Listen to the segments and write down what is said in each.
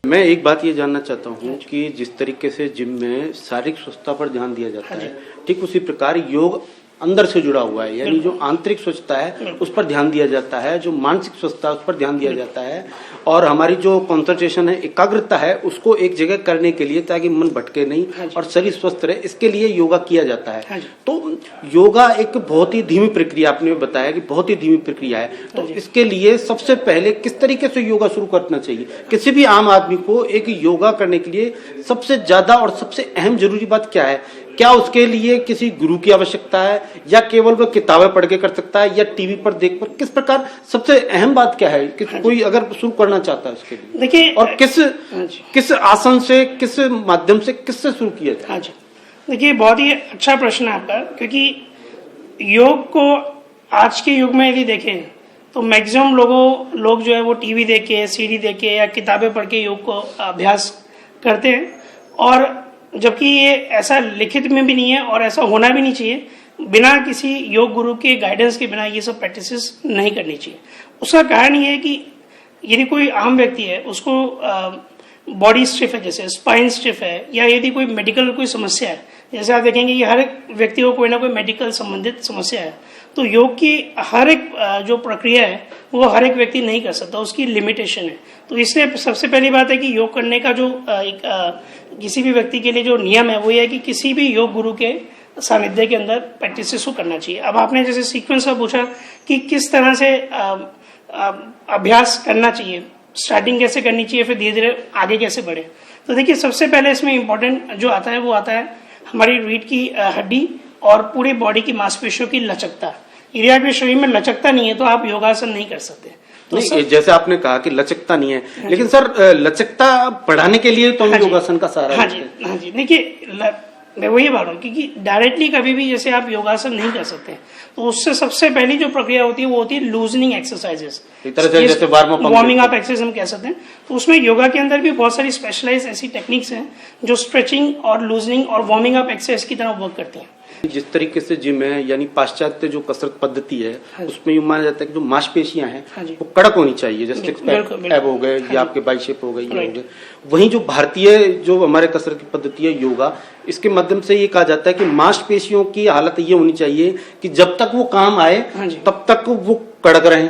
मैं एक बात ये जानना चाहता हूँ कि जिस तरीके से जिम में शारीरिक स्वच्छता पर ध्यान दिया जाता है, ठीक उसी प्रकार योग अंदर से जुड़ा हुआ है, यानी जो आंतरिक स्वच्छता है उस पर ध्यान दिया जाता है, जो मानसिक स्वच्छता है उस पर ध्यान दिया जाता है, और हमारी जो कंसंट्रेशन है, एकाग्रता है, उसको एक जगह करने के लिए ताकि मन भटके नहीं और शरीर स्वस्थ रहे, इसके लिए योगा किया जाता है। तो योगा एक बहुत ही धीमी प्रक्रिया, आपने बताया कि बहुत ही धीमी प्रक्रिया है, तो इसके लिए सबसे पहले किस तरीके से योगा शुरू करना चाहिए? किसी भी आम आदमी को एक योगा करने के लिए सबसे ज्यादा और सबसे अहम जरूरी बात क्या है? क्या उसके लिए किसी गुरु की आवश्यकता है, या केवल वो किताबें पढ़ के कर सकता है, या टीवी पर देख कर? किस प्रकार सबसे अहम बात क्या है कि कोई अगर शुरू करना चाहता है उसके लिए? देखिए, और किस आसन से, किस माध्यम से, किससे शुरू किया जाए? हाँ जी, देखिए बहुत ही अच्छा प्रश्न है आपका, क्योंकि योग को आज के युग में यदि देखें तो मैक्सिमम लोग जो है वो टीवी देख के, सीडी देख के या किताबें पढ़ के योग को अभ्यास करते हैं, और जबकि ये ऐसा लिखित में भी नहीं है और ऐसा होना भी नहीं चाहिए। बिना किसी योग गुरु के गाइडेंस के बिना ये सब प्रैक्टिसेस नहीं करनी चाहिए। उसका कारण ये है कि यदि कोई आम व्यक्ति है, उसको बॉडी स्टिफ है, जैसे स्पाइन स्टिफ है, या यदि कोई मेडिकल कोई समस्या है, जैसे आप देखेंगे कि हर एक व्यक्ति को कोई ना कोई मेडिकल संबंधित समस्या है, तो योग की हर एक जो प्रक्रिया है वो हर एक व्यक्ति नहीं कर सकता, उसकी लिमिटेशन है। तो इसलिए सबसे पहली बात है कि योग करने का जो किसी भी व्यक्ति के लिए जो नियम है वो ये है कि किसी भी योग गुरु के सानिध्य के अंदर प्रैक्टिस को करना चाहिए। अब आपने जैसे सीक्वेंस में पूछा कि किस तरह से अभ्यास करना चाहिए, स्टार्टिंग कैसे करनी चाहिए, फिर धीरे धीरे आगे कैसे बढ़े, तो देखिए सबसे पहले इसमें इम्पोर्टेंट जो आता है वो आता है हमारी रीढ़ की हड्डी और पूरी बॉडी की मांसपेशियों की लचकता। यदि आपके शरीर में लचकता नहीं है तो आप योगासन नहीं कर सकते। तो नहीं, जैसे आपने कहा कि लचकता नहीं है, लेकिन सर लचकता बढ़ाने के लिए तो योगासन का सहारा हाँ जी, देखिए मैं वही बात हूँ, क्योंकि डायरेक्टली कभी भी जैसे आप योगासन नहीं कर सकते, तो उससे सबसे पहली जो प्रक्रिया होती है वो होती है लूजनिंग एक्सरसाइजेस, जैसे वार्मिंग अप एक्सरसाइज हम कह सकते हैं। तो उसमें योगा के अंदर भी बहुत सारी स्पेशलाइज ऐसी टेक्निक्स हैं जो स्ट्रेचिंग और लूजनिंग और वार्मिंग अप एक्सरसाइज की तरह वर्क करती हैं। जिस तरीके से जिम है, यानी पाश्चात्य जो कसरत पद्धति है, उसमें ये माना जाता है कि जो मांसपेशियां हैं वो कड़क होनी चाहिए, जैसे एब हो गए या आपके बाइसेप हो गए, ये हो गए। वहीं जो भारतीय जो हमारे कसरत की पद्धति है योगा, इसके माध्यम से ये कहा जाता है कि मांसपेशियों की हालत ये होनी चाहिए कि जब तक वो काम आए तब तक वो कड़क रहे,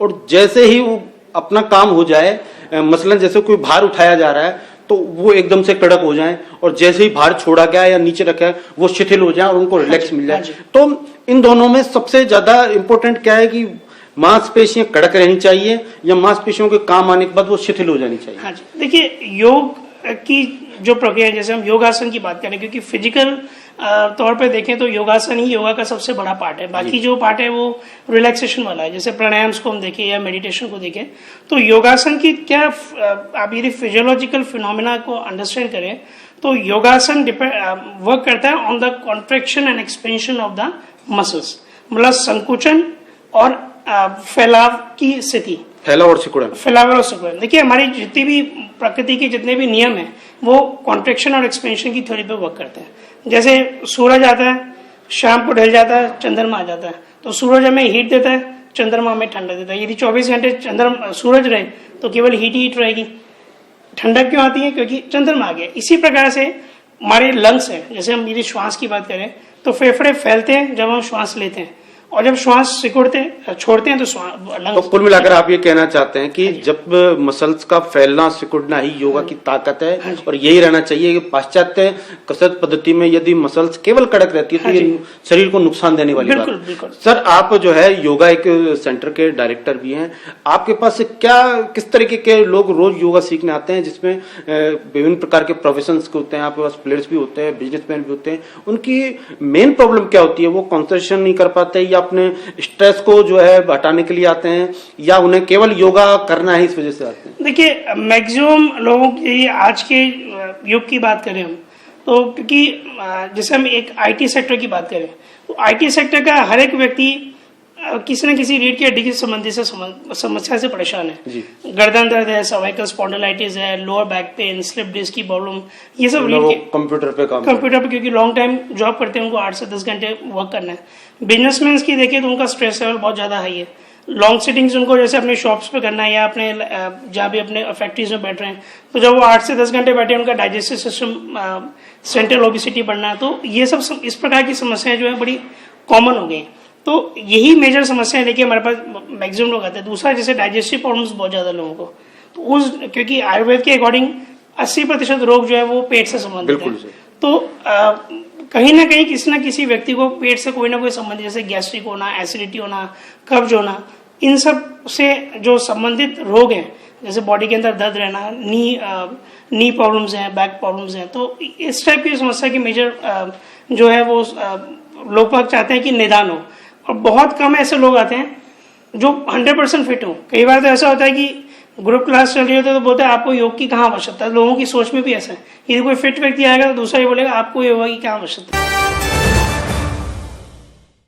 और जैसे ही वो अपना काम हो जाए, मसलन जैसे कोई भार उठाया जा रहा है तो वो एकदम से कड़क हो जाएं, और जैसे ही भार छोड़ा गया या नीचे रखा है वो शिथिल हो जाए और उनको रिलैक्स मिल जाए। तो इन दोनों में सबसे ज्यादा इम्पोर्टेंट क्या है कि मांसपेशियां कड़क रहनी चाहिए या मांसपेशियों के काम आने के बाद वो शिथिल हो जानी चाहिए? हाँ जी, देखिए योग की जो प्रक्रिया, जैसे हम योगासन की बात करें, क्योंकि फिजिकल तौर पे देखें तो योगासन ही योगा का सबसे बड़ा पार्ट है। बाकी जो पार्ट है वो रिलैक्सेशन वाला है, जैसे प्राणायाम्स को हम देखें या मेडिटेशन को देखें। तो योगासन की क्या, आप यदि फिजियोलॉजिकल फिनोमेना को अंडरस्टैंड करें तो योगासन वर्क करता है on the contraction and expansion of the muscles, मतलब संकुचन और फैलाव की स्थिति, फैलाव और सिकुड़न। देखिए हमारी जितनी भी प्रकृति के जितने भी नियम हैं वो कॉन्ट्रैक्शन और एक्सपेंशन की थ्योरी पे वर्क करते हैं। जैसे सूरज आता है, शाम को ढल जाता है, चंद्रमा आ जाता है, तो सूरज हमें हीट देता है, चंद्रमा हमें ठंडक देता है। यदि 24 घंटे सूरज रहे तो केवल हीट रहेगी। ठंडक क्यों आती है? क्योंकि चंद्रमा आ गया। इसी प्रकार से हमारे लंग्स हैं, जैसे हम यदि श्वास की बात करें तो फेफड़े फैलते हैं जब हम श्वास लेते हैं, और जब श्वास छोड़ते हैं तो कुल मिलाकर आप ये कहना चाहते हैं कि जब मसल्स का फैलना सिकुड़ना ही योगा की ताकत है, और यही रहना चाहिए कि पाश्चात्य कसरत पद्धति में यदि मसल्स केवल कड़क रहती है तो ये शरीर को नुकसान देने वाली बात है। सर आप जो है योगा एक सेंटर के डायरेक्टर भी हैं, आपके पास किस तरीके के लोग रोज योगा सीखने आते हैं, जिसमें विभिन्न प्रकार के प्रोफेशंस के होते हैं, आपके पास प्लेयर्स भी होते हैं, बिजनेसमैन भी होते हैं, उनकी मेन प्रॉब्लम क्या होती है? वो कॉन्सेंट्रेशन नहीं कर पाते, या अपने स्ट्रेस को जो है हटाने के लिए आते हैं, या उन्हें केवल योगा करना है इस वजह से आते हैं? देखिए मैक्सिमम लोगों की आज के युग की बात करें हम तो, क्योंकि जैसे हम एक आईटी सेक्टर की बात करें तो आईटी सेक्टर का हर एक व्यक्ति किसी न किसी रीढ़ की हड्डी की संबंधी से समस्या से परेशान है। गर्दन दर्द है, सर्वाइकल स्पॉन्डिलाइटिस है, lower back pain, slip disc की प्रॉब्लम, ये सब कंप्यूटर पे क्योंकि लॉन्ग टाइम जॉब करते हैं, उनको 8 से 10 घंटे वर्क करना है। बिजनेसमैन की देखें तो उनका स्ट्रेस लेवल बहुत ज्यादा हाई है। लॉन्ग सिटिंग्स उनको जैसे अपने शॉप्स पे करना है या अपने जहाँ भी अपने फैक्ट्रीज में बैठ रहे हैं, तो जब वो 8 से 10 घंटे बैठे उनका डाइजेस्टिव सिस्टम सेंट्रल ओबेसिटी बढ़ना, तो ये सब इस प्रकार की समस्याएं जो है बड़ी कॉमन हो गई। तो यही मेजर समस्याएं लेके हमारे पास मैक्सिमम लोग आते हैं। दूसरा जैसे डाइजेस्टिव प्रॉब्लम्स बहुत ज्यादा लोगों को, तो उस क्योंकि आयुर्वेद के अकॉर्डिंग 80% रोग जो है वो पेट से संबंधित है। तो कहीं ना कहीं किसी न किसी व्यक्ति को पेट से कोई ना कोई संबंध, जैसे गैस्ट्रिक होना, एसिडिटी होना, कब्ज होना, इन सब से जो संबंधित रोग हैं, जैसे बॉडी के अंदर दर्द रहना, नी प्रॉब्लम्स हैं, बैक प्रॉब्लम्स हैं, तो इस टाइप की समस्या की मेजर जो है वो लोग बाग चाहते हैं कि निदान हो। और बहुत कम ऐसे लोग आते हैं जो 100% फिट हो। कई बार तो ऐसा होता है कि ग्रुप क्लास चल रही होती है तो बोलते हैं आपको योग की कहाँ आवश्यकता है। लोगों की सोच में भी ऐसा है, यदि कोई फिट व्यक्ति आएगा तो दूसरा ही बोलेगा आपको योग की क्या आवश्यकता है।